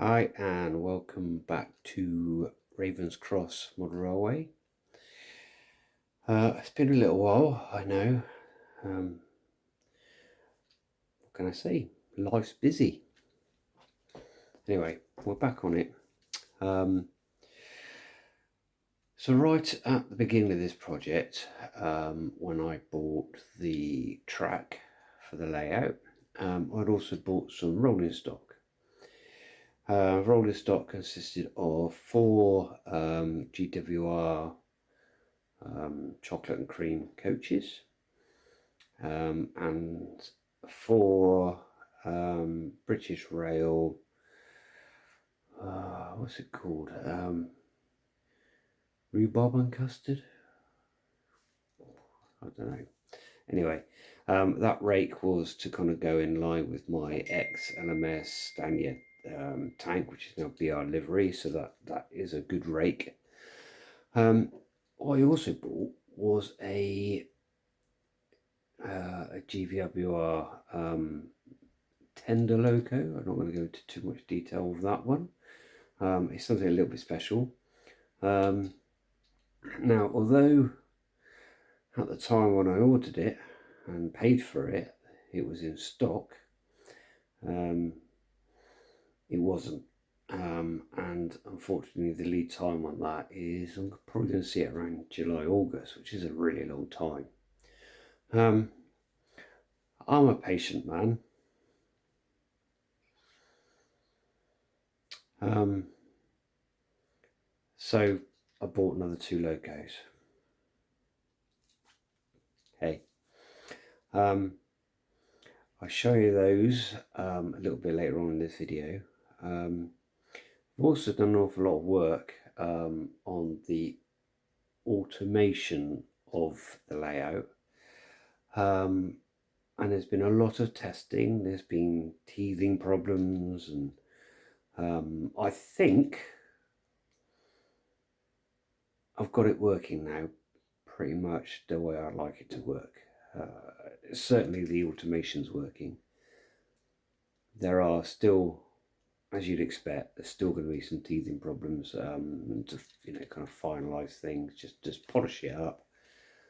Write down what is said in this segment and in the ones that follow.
Hi and welcome back to Ravens Cross Model Railway. It's been a little while, I know. What can I say? Life's busy. Anyway, we're back on it. So right at the beginning of this project, when I bought the track for the layout, I'd also bought some rolling stock. Rolling stock consisted of four GWR chocolate and cream coaches, and four British Rail, what's it called? Rhubarb and custard? I don't know. Anyway, that rake was to kind of go in line with my ex-LMS Stanier tank, which is now BR livery, so that is a good rake. What I also bought was a GVWR tender loco. I'm not going to go into too much detail of that one. It's something a little bit special. Now, although at the time when I ordered it and paid for it, it was in stock, it wasn't. And unfortunately, the lead time on that is, I'm probably going to see it around July, August, which is a really long time. I'm a patient man. So I bought another two locos. Hey, I'll show you those a little bit later on in this video. I've also done an awful lot of work on the automation of the layout. And there's been a lot of testing. There's been teething problems, and I think I've got it working now pretty much the way I'd like it to work. Certainly the automation's working. There are still, as you'd expect, there's still going to be some teething problems to kind of finalize things, just polish it up.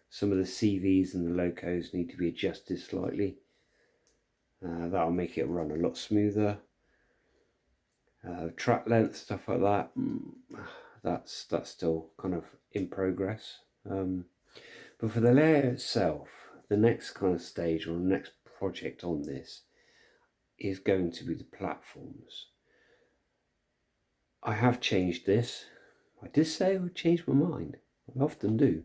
Some of the CVs and the locos need to be adjusted slightly. That'll make it run a lot smoother. Track length, stuff like that, that's still kind of in progress. But for the layout itself, the next kind of stage or the next project on this is going to be the platforms. I have changed this. I did say I would change my mind. I often do.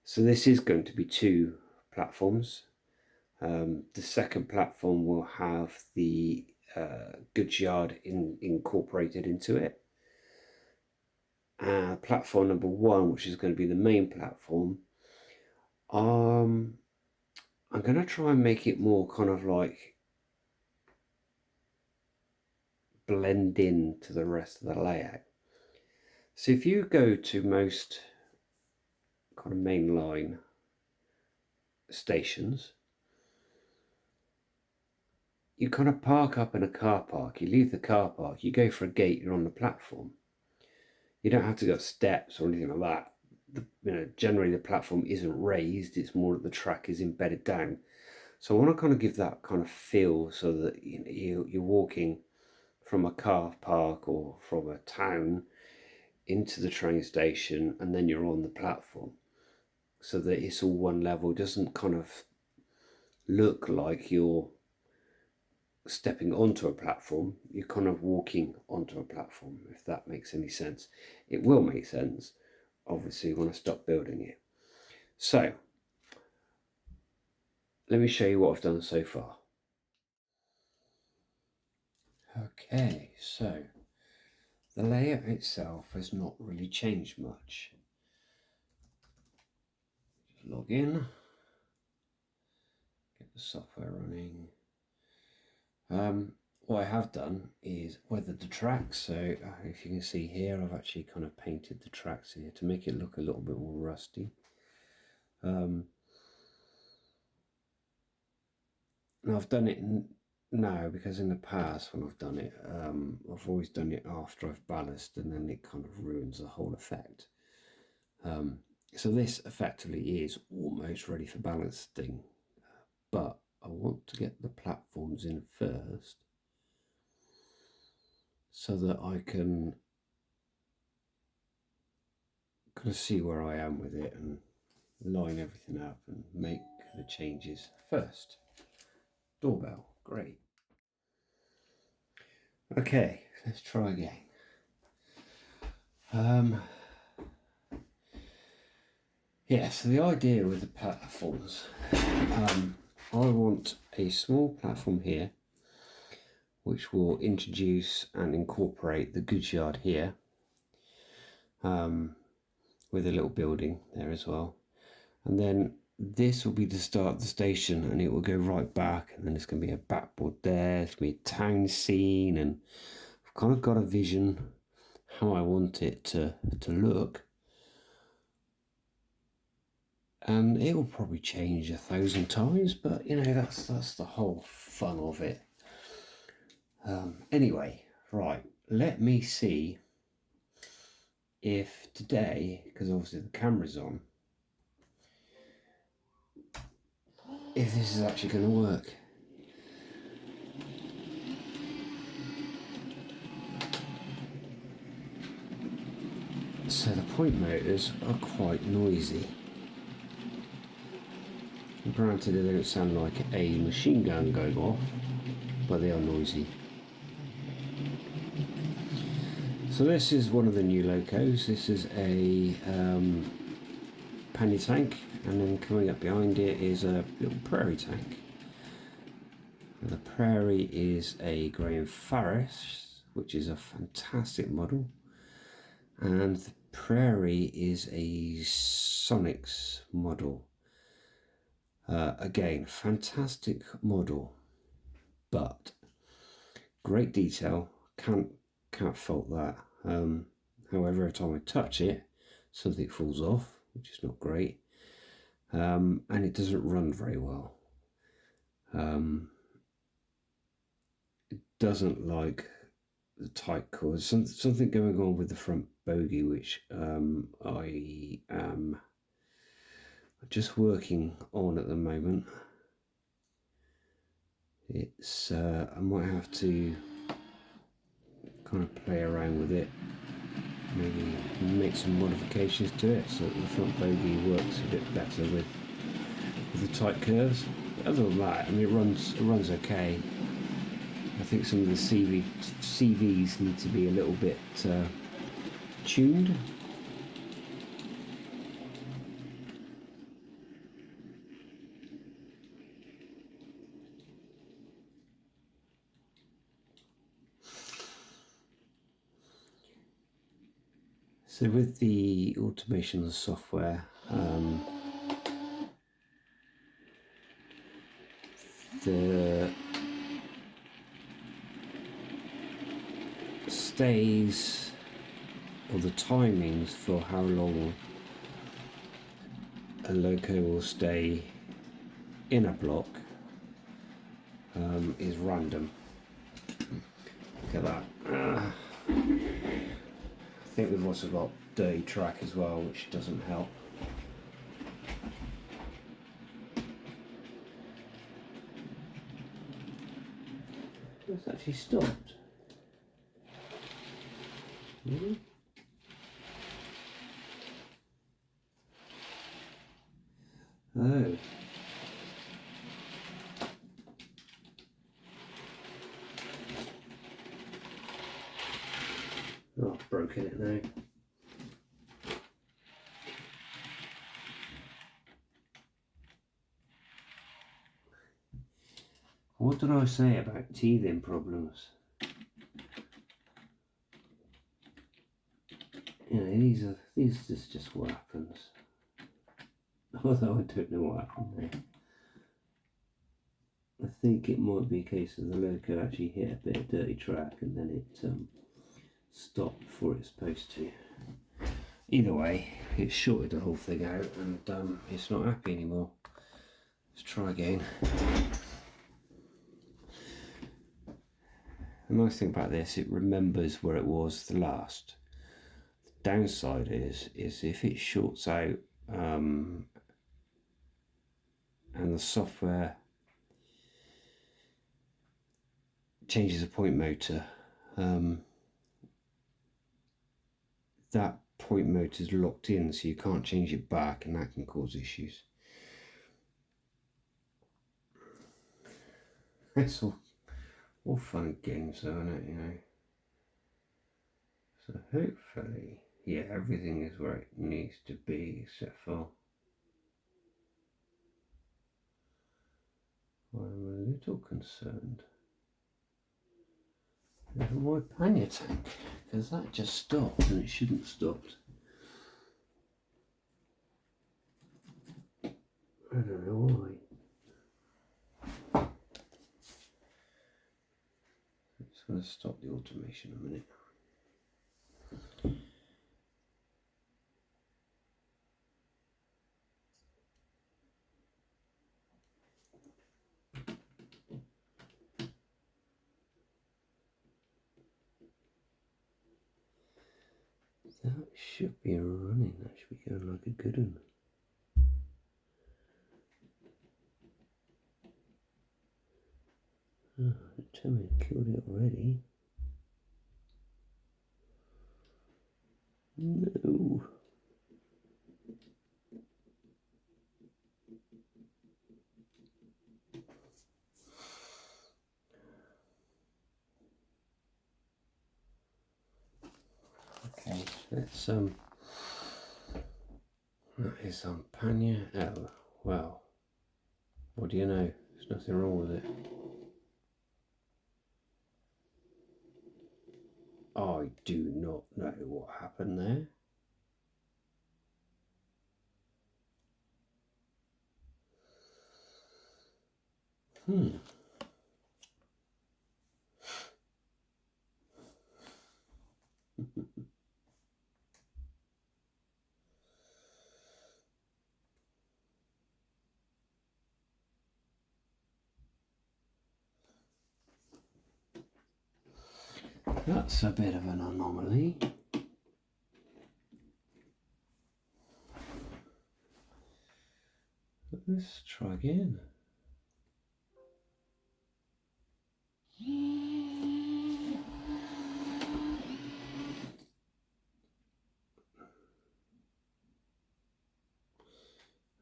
So this is going to be two platforms. The second platform will have the goods yard incorporated into it. Platform number one, which is going to be the main platform, I'm going to try and make it more kind of like blend in to the rest of the layout. So if you go to most kind of mainline stations, you kind of park up in a car park, you leave the car park, you go for a gate, you're on the platform. You don't have to go steps or anything like that. Generally the platform isn't raised, it's more that the track is embedded down. So I want to kind of give that kind of feel so that you're walking from a car park or from a town into the train station, and then you're on the platform, so that it's all one level. It doesn't kind of look like you're stepping onto a platform, you're kind of walking onto a platform, if that makes any sense. It will make sense, obviously, when I stop building it. So let me show you what I've done so far. Okay, so the layout itself has not really changed much. Just log in, get the software running. What I have done is weathered the tracks. So if you can see here, I've actually kind of painted the tracks here to make it look a little bit more rusty. Now I've done it No, because in the past when I've done it, I've always done it after I've ballasted, and then it kind of ruins the whole effect. So this effectively is almost ready for ballasting, but I want to get the platforms in first so that I can kind of see where I am with it and line everything up and make the changes first. Doorbell, great. Okay, let's try again. Yeah, so the idea with the platforms, I want a small platform here which will introduce and incorporate the goods yard here, with a little building there as well. And then this will be the start of the station, and it will go right back, and then there's going to be a backboard there, it's going to be a town scene, and I've kind of got a vision how I want it to look. And it will probably change 1,000 times, but you know, that's the whole fun of it. Anyway, right, let me see if today, because obviously the camera's on, if this is actually going to work. So the point motors are quite noisy. Granted, they don't sound like a machine gun going off, but they are noisy. So this is one of the new Locos. This is a pannier tank, and then coming up behind it is a little prairie tank. The Prairie is a Graham Farris, which is a fantastic model, and the Prairie is a Sonics model. Again, fantastic model, but great detail. Can't fault that. However, every time I touch it, something falls off, which is not great, and it doesn't run very well. It doesn't like the tight cords. Something going on with the front bogie, which I am just working on at the moment. It's I might have to kind of play around with it, maybe make some modifications to it so that the front bogie works a bit better with the tight curves. But other than that, I mean, it runs okay. I think some of the CVs need to be a little bit tuned. So with the automation of the software, the stays or the timings for how long a Loco will stay in a block is random. Look at that. I think we've also got dirty track as well, which doesn't help. It's actually stopped. Really? Oh. Oh, I've broken it now. What did I say about teething problems? You know, these is just what happens. Although I don't know what happened there. I think it might be a case of the Loco actually hit a bit of dirty track and then it stopped before it's supposed to. Either way, it shorted the whole thing out and it's not happy anymore. Let's try again. The nice thing about this, it remembers where it was the last. The downside is if it shorts out and the software changes the point motor, that point motor is locked in, so you can't change it back, and that can cause issues. It's all fun and games though, isn't it, you know? So hopefully, yeah, everything is where it needs to be, except for I'm a little concerned over my pannier tank, because that just stopped and it shouldn't have stopped. I don't know why. I'm just going to stop the automation a minute. That should be running, that should be going like a good one. Oh, tell me it killed it already. No. Okay, let's that is on pannier. Oh, well, what do you know? There's nothing wrong with it. I do not know what happened there. That's a bit of an anomaly. Let's try again.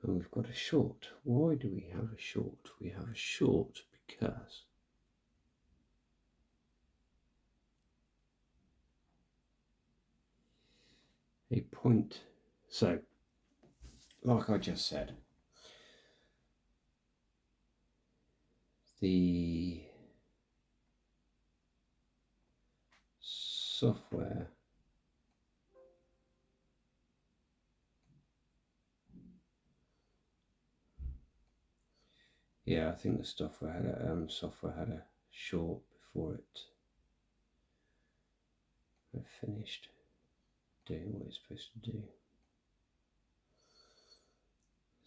And we've got a short. Why do we have a short? We have a short because a point. So, like I just said, the software I think the software had a short before it finished doing what it's supposed to do.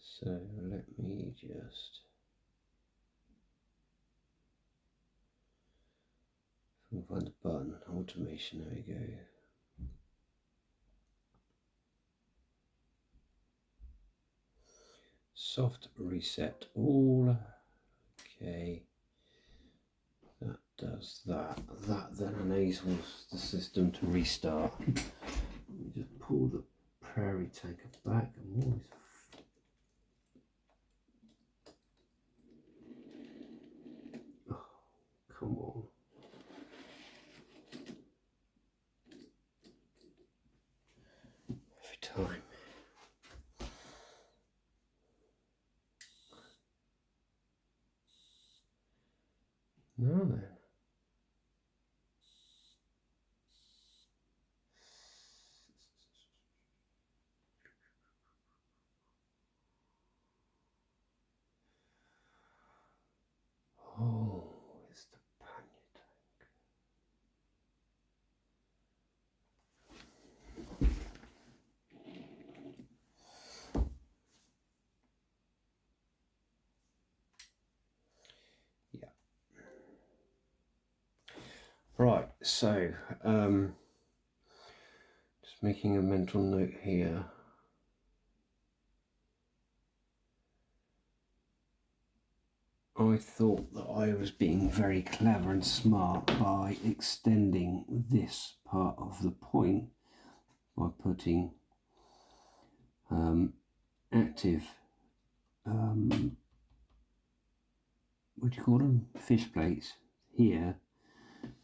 So let me just find the button, automation, there we go. Soft reset all. Okay, that does that. That then enables the system to restart. Let me just pull the prairie tanker back. I'm always come on. Every time. Now then. Oh, it's the pannier tank. So, just making a mental note here. I thought that I was being very clever and smart by extending this part of the point by putting active, what do you call them? Fish plates here,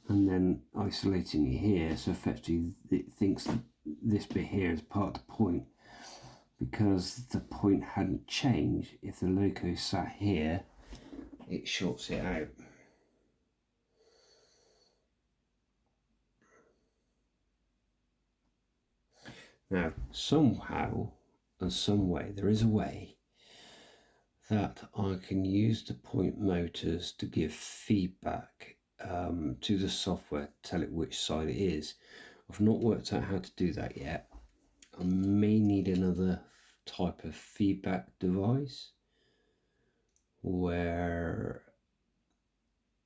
and then isolating it here, so effectively it thinks that this bit here is part of the point, because the point hadn't changed. If the loco sat here, it shorts it out. Now, somehow and some way, there is a way that I can use the point motors to give feedback to the software, tell it which side it is. I've not worked out how to do that yet. I may need another type of feedback device where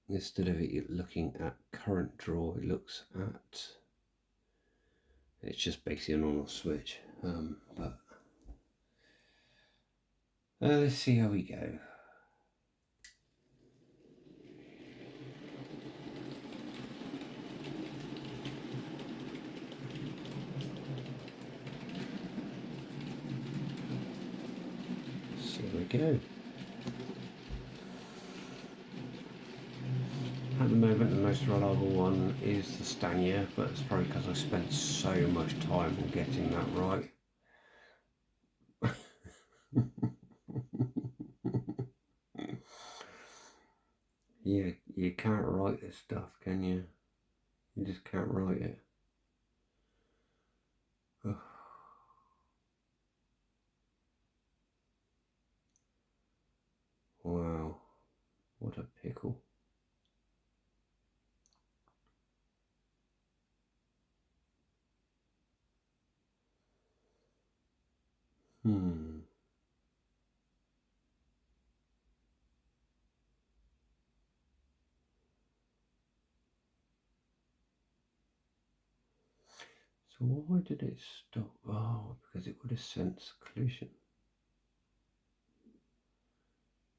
instead of it looking at current draw, it looks at, it's just basically an on off switch. But let's see how we go. So here we go. At the moment, the most reliable one is the Stanier, but it's probably because I spent so much time on getting that right. Yeah, you can't write this stuff, can you? You just can't write it. Oh. Wow, what a pickle. So why did it stop? Oh, because it would have sensed collision.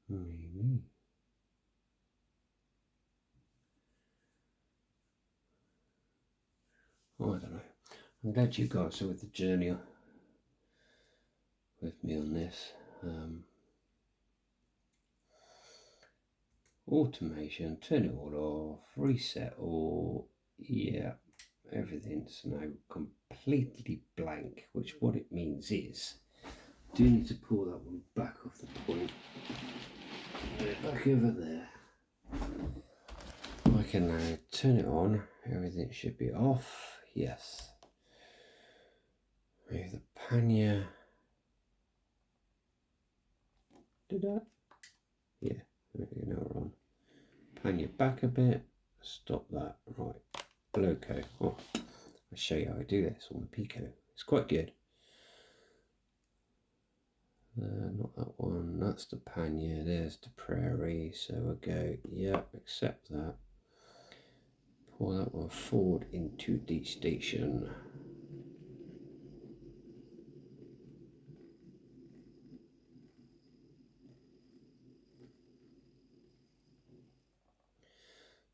Maybe. Oh, I don't know. I'm glad you guys are with the journey with me on this. Automation, turn it all off, reset all. Yeah, everything's now completely blank, which what it means is I do need to pull that one back off the point. Put it back over there. I can now turn it on. Everything should be off. Yes. Move the pannier. Did that? Yeah, there we go, now we're on. Pannier back a bit. Stop that. Right. Loco. Oh, I'll show you how I do this on the Pico. It's quite good. Not that one. That's the pannier. There's the prairie. So we'll go, yeah, accept that. Pull that one forward into the station.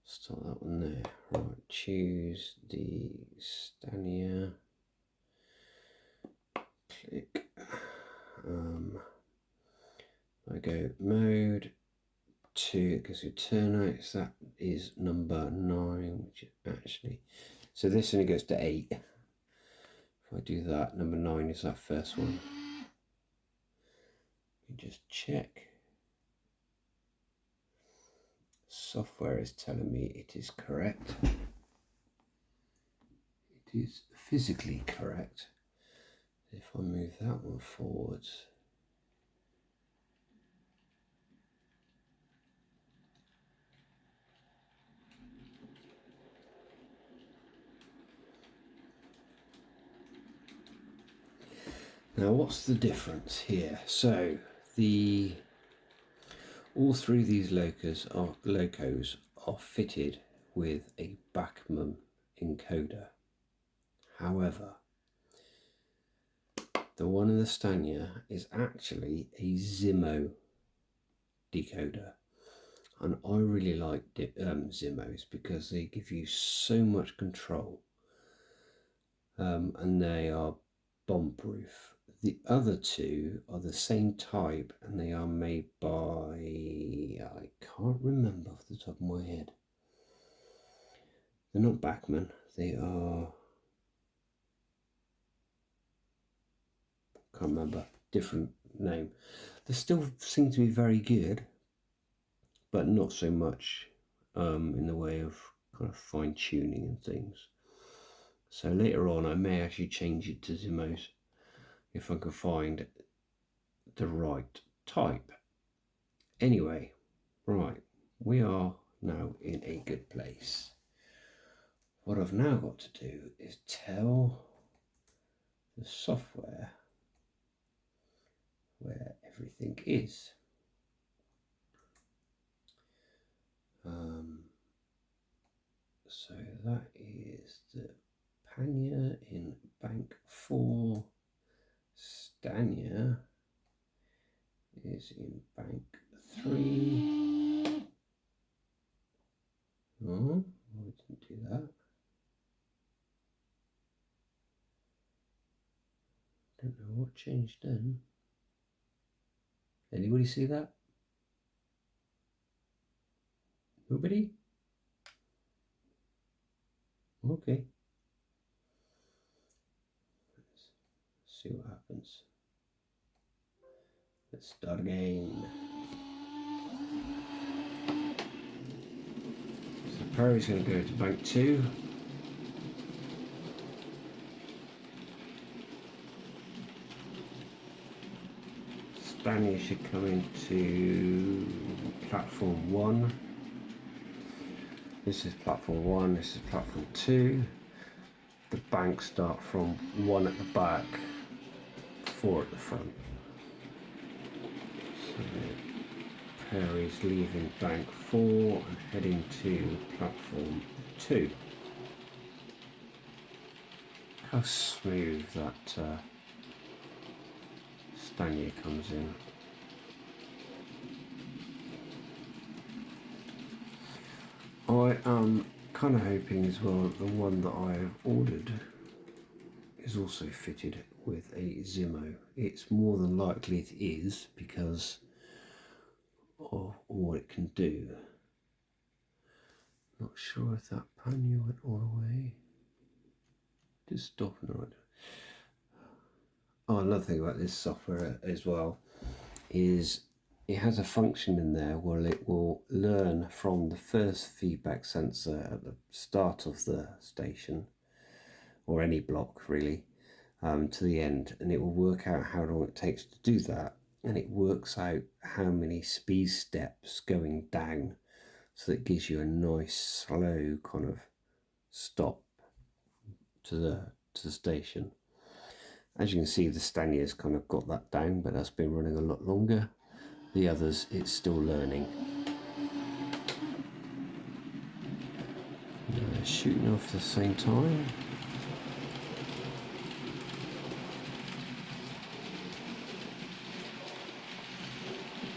Start that one there. Right, choose the Stanier. Click. I go mode 2, it goes to turnites. That is number 9, which is actually, so this only goes to 8. If I do that, number 9 is that first one. You just check. Software is telling me it is correct. It is physically correct. If I move that one forwards, now what's the difference here? So all three of these locos are fitted with a Bachmann encoder. However, the one in the Stania is actually a Zimo decoder. And I really like Zimos because they give you so much control, and they are bomb-proof. The other two are the same type, and they are made by, I can't remember off the top of my head. They're not Bachmann, they are, can't remember, different name. They still seem to be very good, but not so much in the way of kind of fine tuning and things. So later on I may actually change it to Zimos if I can find the right type. Anyway, right, we are now in a good place. What I've now got to do is tell the software where everything is. So that is the Panya in bank 4. Stania is in bank 3. Oh, we didn't do that. Don't know what changed then. Anybody see that? Nobody? Okay. Let's see what happens. Let's start again. So Perry's going to go to bank 2. Stania should come into platform 1. This is platform 1, this is platform 2. The banks start from 1 at the back, 4 at the front. So Perry's leaving bank 4 and heading to platform 2. How smooth that Stania comes in. I am kind of hoping as well that the one that I have ordered is also fitted with a Zimo. It's more than likely it is because of what it can do. Not sure if that panel went all the way. Just stop and right. Oh, another thing about this software as well is it has a function in there where it will learn from the first feedback sensor at the start of the station, or any block really, to the end, and it will work out how long it takes to do that, and it works out how many speed steps going down, so that it gives you a nice slow kind of stop to the station. As you can see, the Stania's kind of got that down, but that's been running a lot longer. The others, it's still learning. Shooting off at the same time.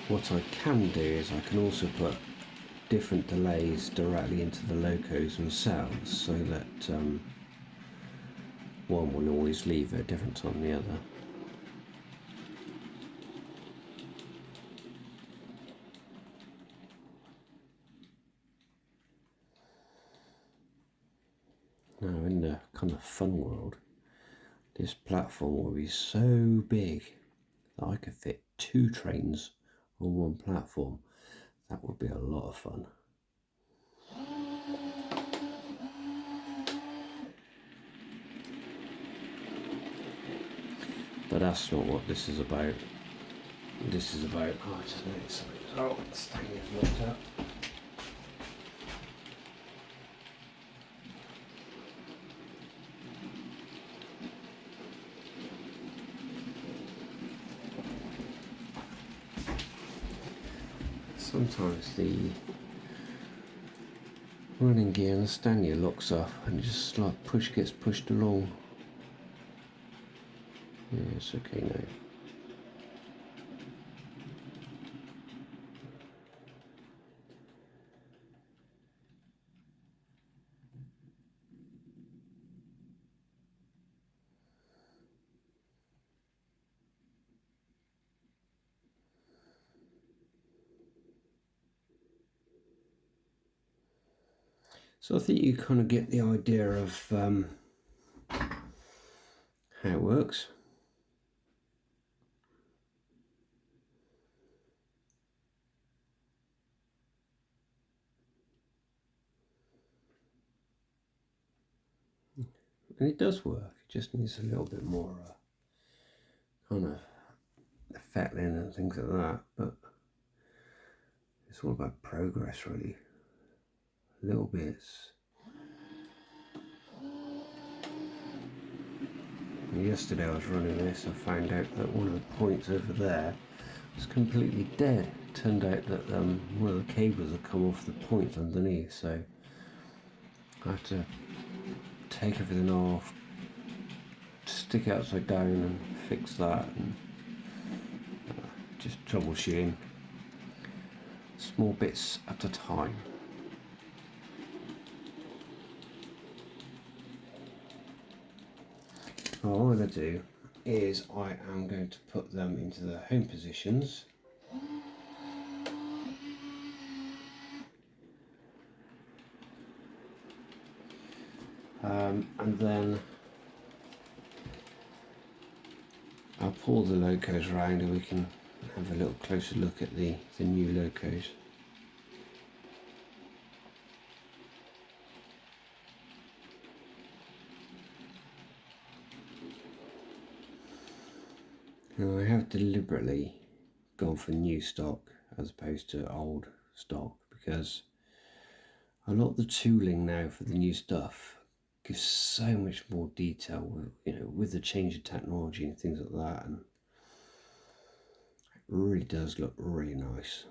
What I can do is I can also put different delays directly into the Locos themselves, so that one will always leave at a different time than the other. Now, in the kind of fun world, this platform will be so big that I could fit 2 trains on one platform. That would be a lot of fun. But that's not what this is about. This is about, oh, I just noticed something. Oh, the Stania's locked up. Sometimes the running gear and the stannier locks up and just like gets pushed along. Yeah, it's okay now. So I think you kind of get the idea of how it works. And it does work, it just needs a little bit more kind of fettling and things like that, but it's all about progress really. Little bits. And yesterday I was running this, I found out that one of the points over there was completely dead. It turned out that one of the cables had come off the point underneath, so I had to take everything off, stick it upside down and fix that, and just troubleshooting small bits at a time. What I'm going to do is I am going to put them into the home positions. And then I'll pull the Locos around and we can have a little closer look at the new Locos. Now I have deliberately gone for new stock as opposed to old stock because a lot of the tooling now for the new stuff gives so much more detail with, with the change of technology and things like that, and it really does look really nice.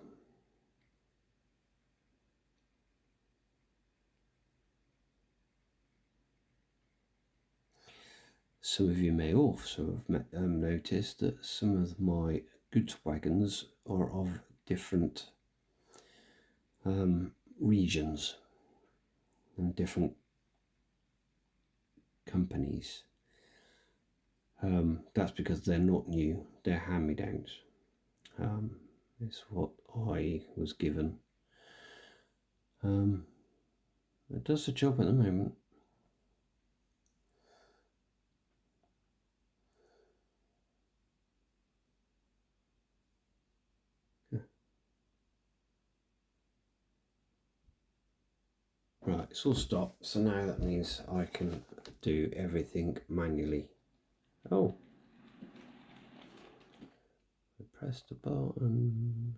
Some of you may also have noticed that some of my goods wagons are of different regions and different companies. That's because they're not new, they're hand-me-downs. It's what I was given. It does the job at the moment. Right, it's all stopped, so now that means I can do everything manually. Oh, I pressed the button.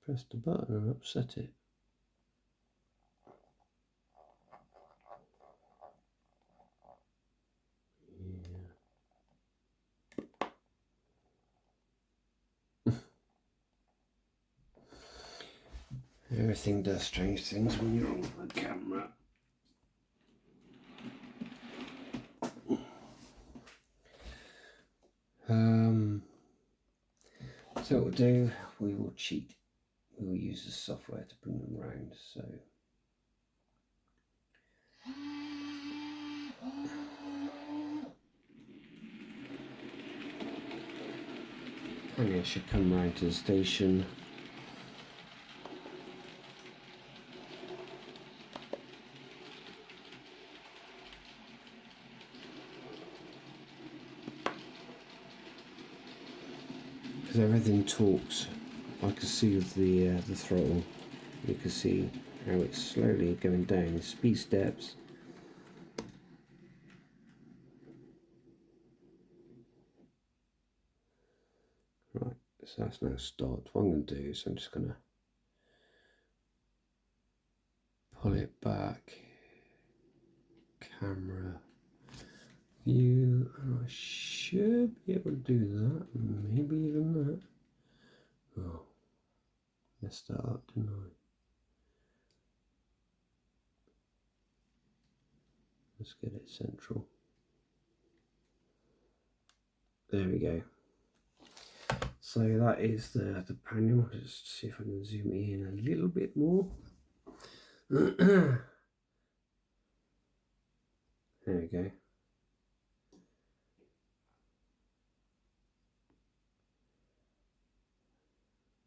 Pressed the button and upset it. Yeah. Everything does strange things when you're on the camera. So what we'll do, we will cheat. We will use the software to bring them around. So Tanya should come round to the station. Because everything talks. I can see with the throttle. You can see how it's slowly going down in speed steps. Right, so that's now stopped. What I'm going to do is I'm just going to pull it back, camera, view, and I should be able to do that, maybe even that. Oh, Messed that up, didn't I? Let's get it central. There we go. So that is the panel. Just see if I can zoom in a little bit more. There we go.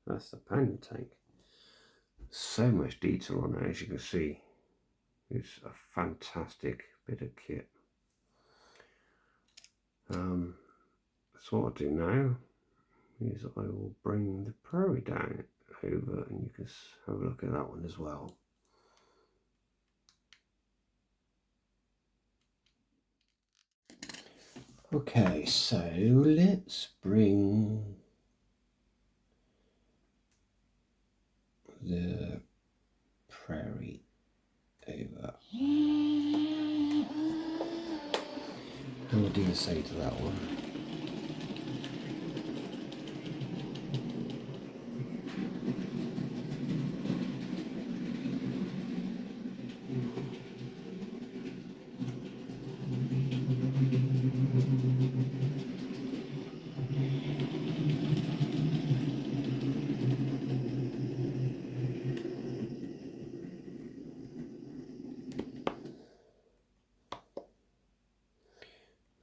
That's the panel tank. So much detail on it, as you can see. It's a fantastic bit of kit. So what I'll do now is I will bring the Prairie down over, and you can have a look at that one as well. Okay, so let's bring the Prairie over. And what do you say to that one?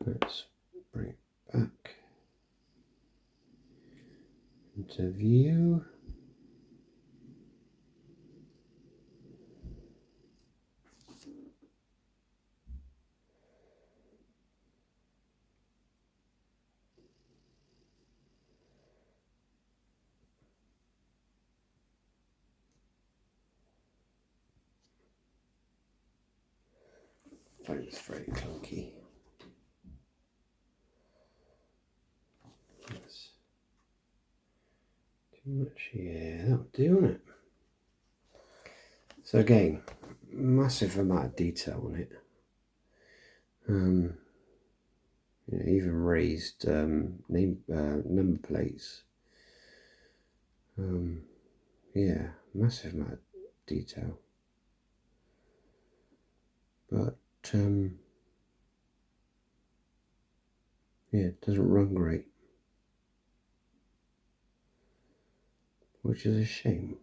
Let's bring it back into view. It's very clunky. That's too much. Yeah, that'll do, won't it? So again, massive amount of detail on it. You know, even raised number plates. Yeah, massive amount of detail. But yeah, it doesn't run great, which is a shame.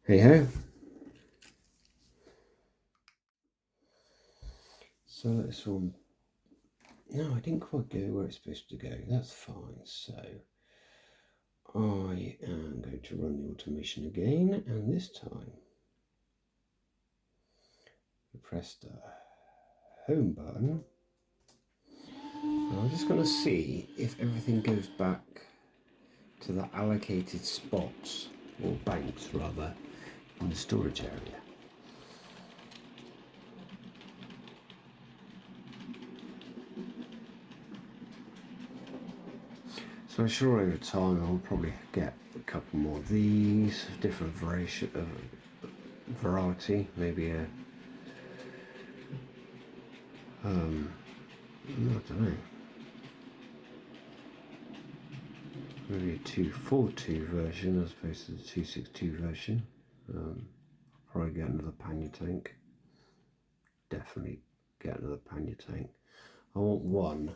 Hey ho. So this one, no, I didn't quite go where it's supposed to go. That's fine. So I am going to run the automation again, and this time I press the home button. And I'm just going to see if everything goes back to the allocated spots, or banks rather, in the storage area. So I'm sure over time I'll probably get a couple more of these, different variety, maybe a I don't know, maybe a 242 version as opposed to the 262 version. Probably get another pannier tank. Definitely get another pannier tank. I want one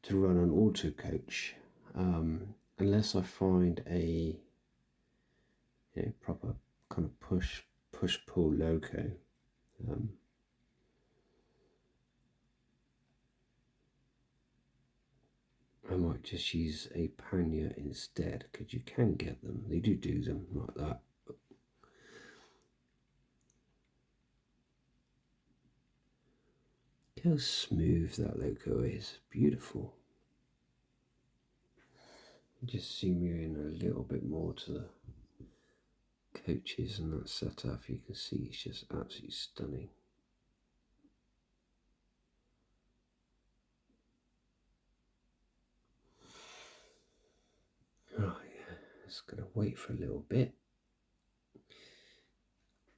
to run an auto coach, unless I find a proper kind of push pull loco. I might just use a pannier instead, because you can get them. They do them like that. Look how smooth that loco is. Beautiful. Just zoom you in a little bit more to the coaches and that setup. You can see it's just absolutely stunning. Oh yeah, just gonna wait for a little bit.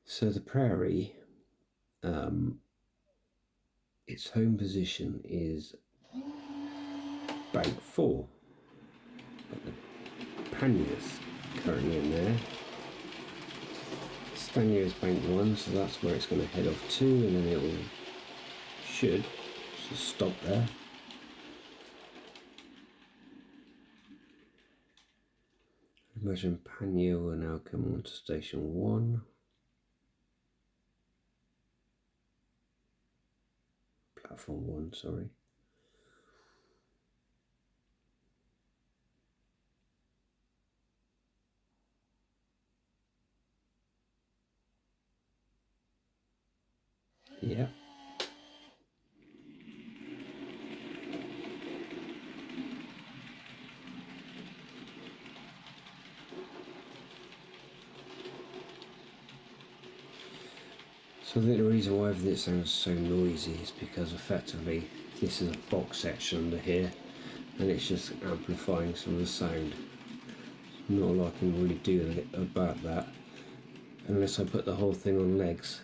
So the Prairie, its home position is bank 4. Got the panniers currently in there. Stannier is bank 1, so that's where it's going to head off to, and then it will should just stop there. Imagine pannier will now come on to station 1. Platform 1, sorry. Yeah. So I think the reason why everything sounds so noisy is because effectively this is a box section under here, and it's just amplifying some of the sound. Not a lot I can really do about that unless I put the whole thing on legs.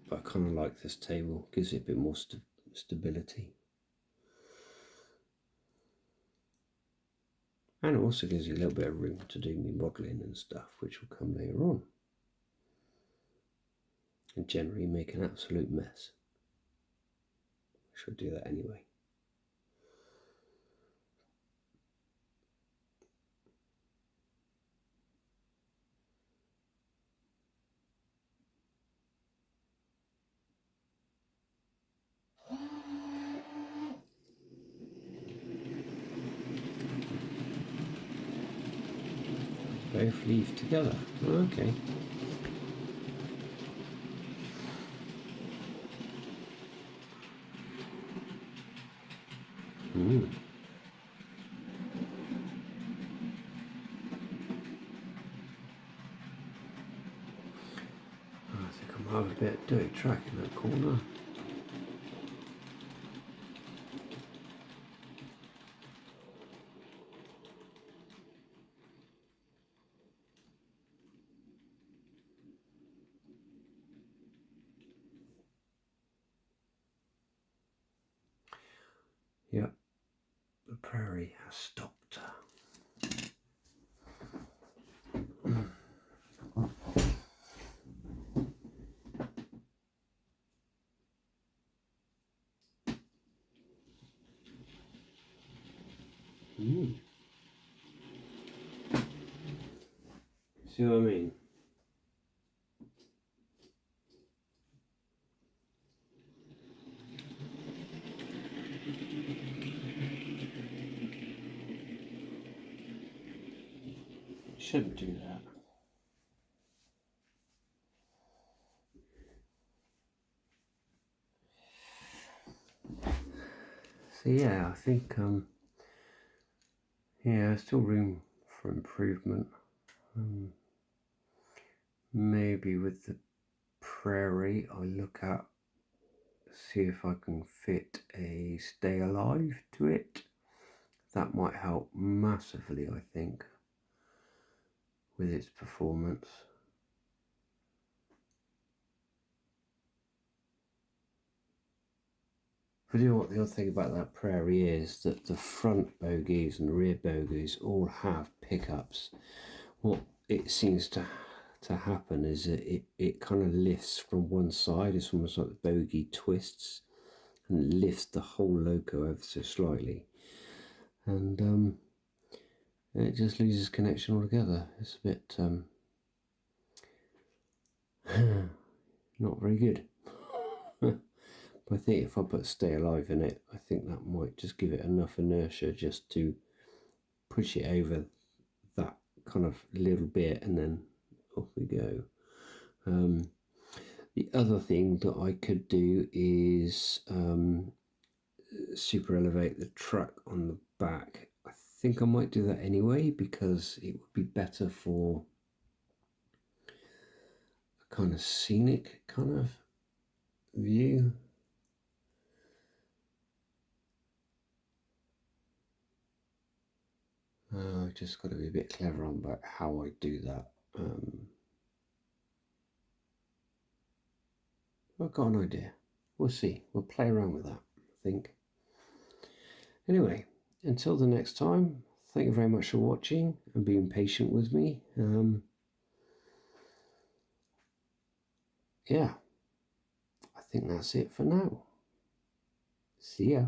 But I kind of like this table, gives it a bit more stability. And it also gives you a little bit of room to do me modelling and stuff, which will come later on. And generally make an absolute mess. I should do that anyway. Both leave together. Okay. I think I might have a bit of dirty track in that corner. Yep, the prairie has stopped. See what I mean? Shouldn't do that. So yeah, I think yeah, still room for improvement. Maybe with the prairie, I look at see if I can fit a stay alive to it. That might help massively, I think, with its performance. But you know what the other thing about that prairie is that the front bogies and the rear bogies all have pickups. What it seems to happen is that it kind of lifts from one side. It's almost like the bogie twists and lifts the whole loco ever so slightly, and it just loses connection altogether. It's a bit not very good. But I think if I put stay alive in it, I think that might just give it enough inertia just to push it over that kind of little bit, and then off we go. The other thing that I could do is super elevate the truck on the back. I think I might do that anyway because it would be better for a kind of scenic kind of view. I've just got to be a bit clever on about how I do that. I've got an idea. We'll see. We'll play around with that, I think. Anyway, until the next time, thank you very much for watching and being patient with me. Yeah, I think that's it for now. See ya.